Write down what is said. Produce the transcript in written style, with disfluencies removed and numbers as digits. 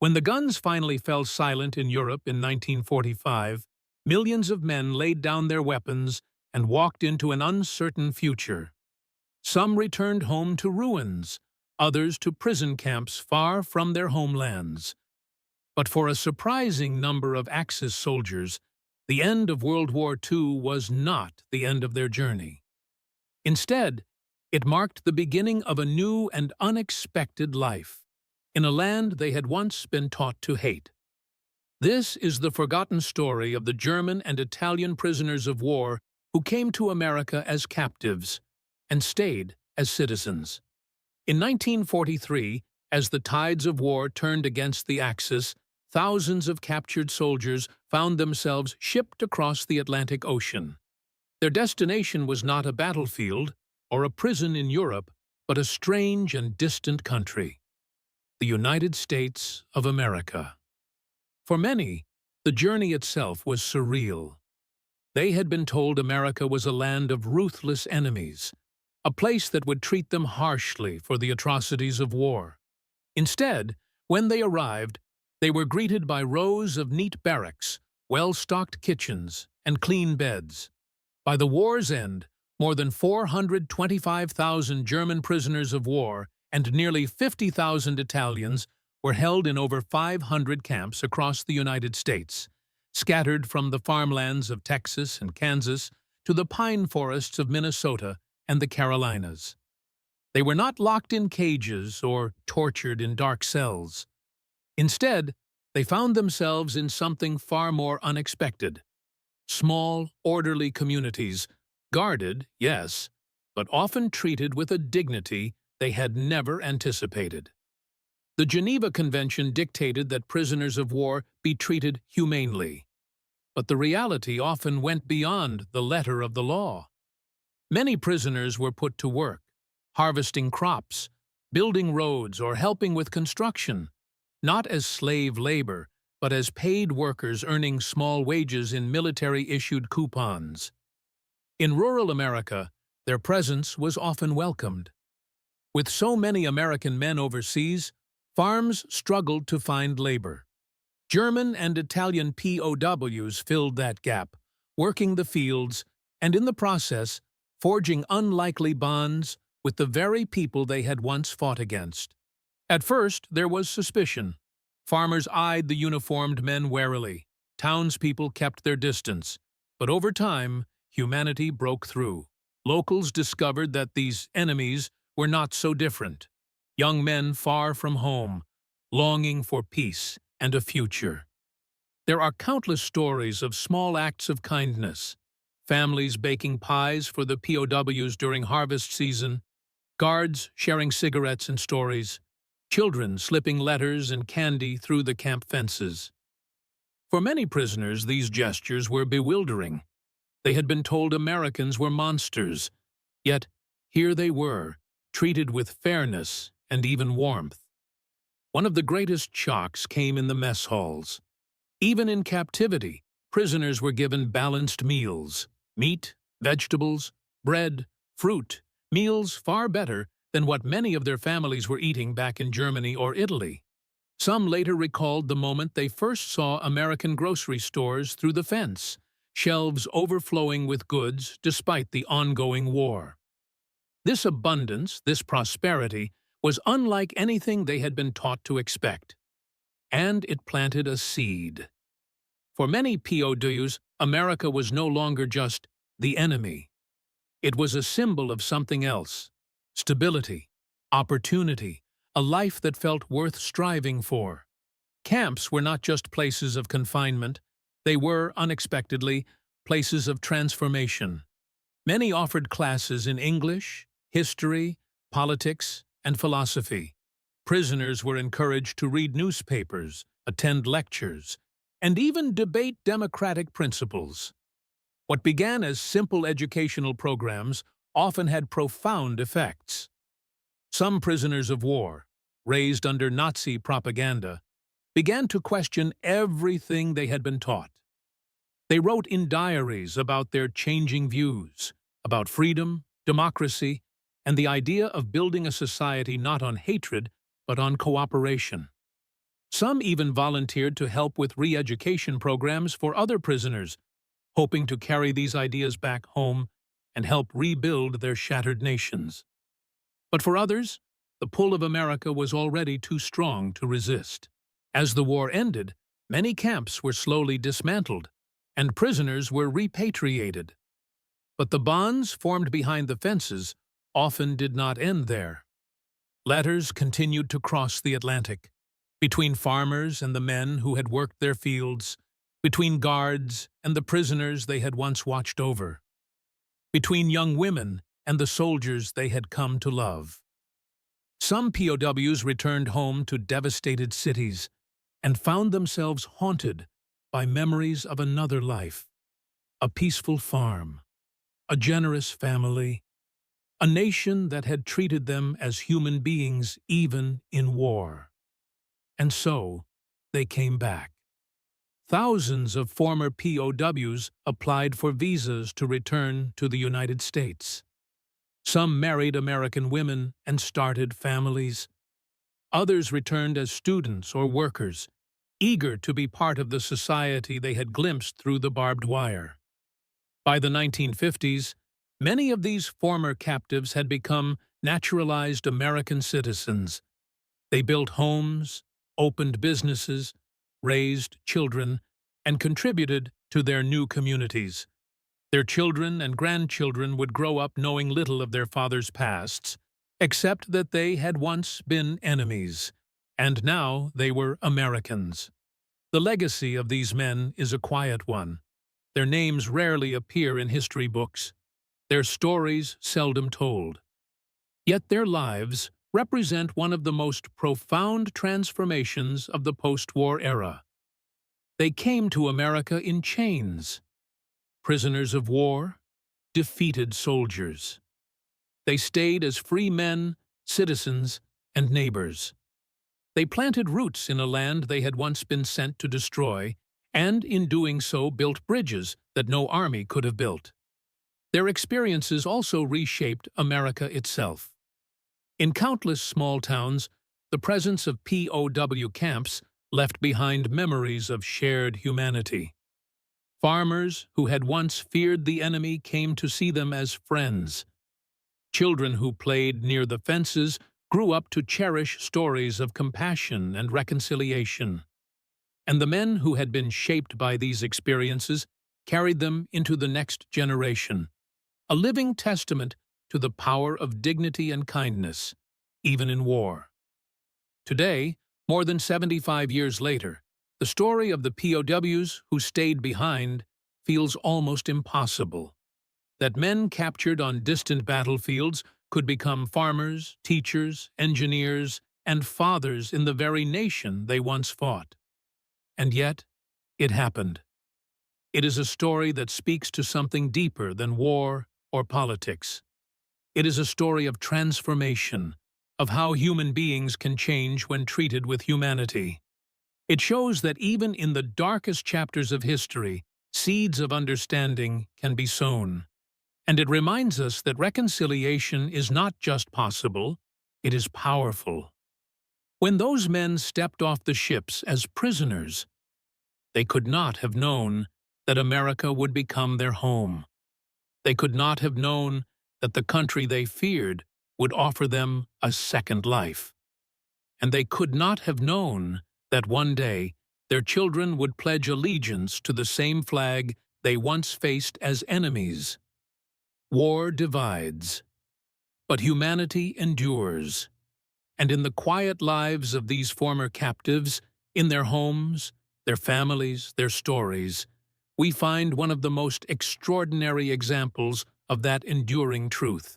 When the guns finally fell silent in Europe in 1945, millions of men laid down their weapons and walked into an uncertain future. Some returned home to ruins, others to prison camps far from their homelands. But for a surprising number of Axis soldiers, the end of World War II was not the end of their journey. Instead, it marked the beginning of a new and unexpected life, in a land they had once been taught to hate. This is the forgotten story of the German and Italian prisoners of war who came to America as captives and stayed as citizens. In 1943, as the tides of war turned against the Axis, thousands of captured soldiers found themselves shipped across the Atlantic Ocean. Their destination was not a battlefield or a prison in Europe, but a strange and distant country, the United States of America. For many, the journey itself was surreal. They had been told America was a land of ruthless enemies, a place that would treat them harshly for the atrocities of war. Instead, when they arrived, they were greeted by rows of neat barracks, well-stocked kitchens, and clean beds. By the war's end, more than 425,000 German prisoners of war and nearly 50,000 Italians were held in over 500 camps across the United States, scattered from the farmlands of Texas and Kansas to the pine forests of Minnesota and the Carolinas. They were not locked in cages or tortured in dark cells. Instead, they found themselves in something far more unexpected. Small, orderly communities, guarded, yes, but often treated with a dignity they had never anticipated. The Geneva Convention dictated that prisoners of war be treated humanely, but the reality often went beyond the letter of the law. Many prisoners were put to work, harvesting crops, building roads, or helping with construction, not as slave labor, but as paid workers earning small wages in military-issued coupons. In rural America, their presence was often welcomed. With so many American men overseas, farms struggled to find labor. German and Italian POWs filled that gap, working the fields, and in the process, forging unlikely bonds with the very people they had once fought against. At first, there was suspicion. Farmers eyed the uniformed men warily. Townspeople kept their distance. But over time, humanity broke through. Locals discovered that these enemies were not so different. Young men far from home, longing for peace and a future. There are countless stories of small acts of kindness. Families baking pies for the POWs during harvest season, guards sharing cigarettes and stories, children slipping letters and candy through the camp fences. For many prisoners, these gestures were bewildering. They had been told Americans were monsters, yet here they were, treated with fairness and even warmth. One of the greatest shocks came in the mess halls. Even in captivity, prisoners were given balanced meals: meat, vegetables, bread, fruit, meals far better than what many of their families were eating back in Germany or Italy. Some later recalled the moment they first saw American grocery stores through the fence, shelves overflowing with goods despite the ongoing war. This abundance, this prosperity, was unlike anything they had been taught to expect. And it planted a seed. For many POWs, America was no longer just the enemy. It was a symbol of something else: stability, opportunity, a life that felt worth striving for. Camps were not just places of confinement, they were, unexpectedly, places of transformation. Many offered classes in English, history, politics, and philosophy. Prisoners were encouraged to read newspapers, attend lectures, and even debate democratic principles. What began as simple educational programs often had profound effects. Some prisoners of war, raised under Nazi propaganda, began to question everything they had been taught. They wrote in diaries about their changing views, about freedom, democracy, and the idea of building a society not on hatred, but on cooperation. Some even volunteered to help with re-education programs for other prisoners, hoping to carry these ideas back home and help rebuild their shattered nations. But for others, the pull of America was already too strong to resist. As the war ended, many camps were slowly dismantled, and prisoners were repatriated. But the bonds formed behind the fences often did not end there. Letters continued to cross the Atlantic, between farmers and the men who had worked their fields, between guards and the prisoners they had once watched over, between young women and the soldiers they had come to love. Some POWs returned home to devastated cities and found themselves haunted by memories of another life, a peaceful farm, a generous family, a nation that had treated them as human beings even in war. And so, they came back. Thousands of former POWs applied for visas to return to the United States. Some married American women and started families. Others returned as students or workers, eager to be part of the society they had glimpsed through the barbed wire. By the 1950s, many of these former captives had become naturalized American citizens. They built homes, opened businesses, raised children, and contributed to their new communities. Their children and grandchildren would grow up knowing little of their fathers' pasts, except that they had once been enemies, and now they were Americans. The legacy of these men is a quiet one. Their names rarely appear in history books, their stories seldom told. Yet their lives represent one of the most profound transformations of the post-war era. They came to America in chains, prisoners of war, defeated soldiers. They stayed as free men, citizens, and neighbors. They planted roots in a land they had once been sent to destroy, and in doing so built bridges that no army could have built. Their experiences also reshaped America itself. In countless small towns, the presence of POW camps left behind memories of shared humanity. Farmers who had once feared the enemy came to see them as friends. Children who played near the fences grew up to cherish stories of compassion and reconciliation. And the men who had been shaped by these experiences carried them into the next generation, a living testament to the power of dignity and kindness, even in war. Today, more than 75 years later, the story of the POWs who stayed behind feels almost impossible. That men captured on distant battlefields could become farmers, teachers, engineers, and fathers in the very nation they once fought. And yet, it happened. It is a story that speaks to something deeper than war or politics. It is a story of transformation, of how human beings can change when treated with humanity. It shows that even in the darkest chapters of history, seeds of understanding can be sown. And it reminds us that reconciliation is not just possible, it is powerful. When those men stepped off the ships as prisoners, they could not have known that America would become their home. They could not have known that the country they feared would offer them a second life. And they could not have known that one day their children would pledge allegiance to the same flag they once faced as enemies. War divides, but humanity endures. And in the quiet lives of these former captives, in their homes, their families, their stories, we find one of the most extraordinary examples of that enduring truth.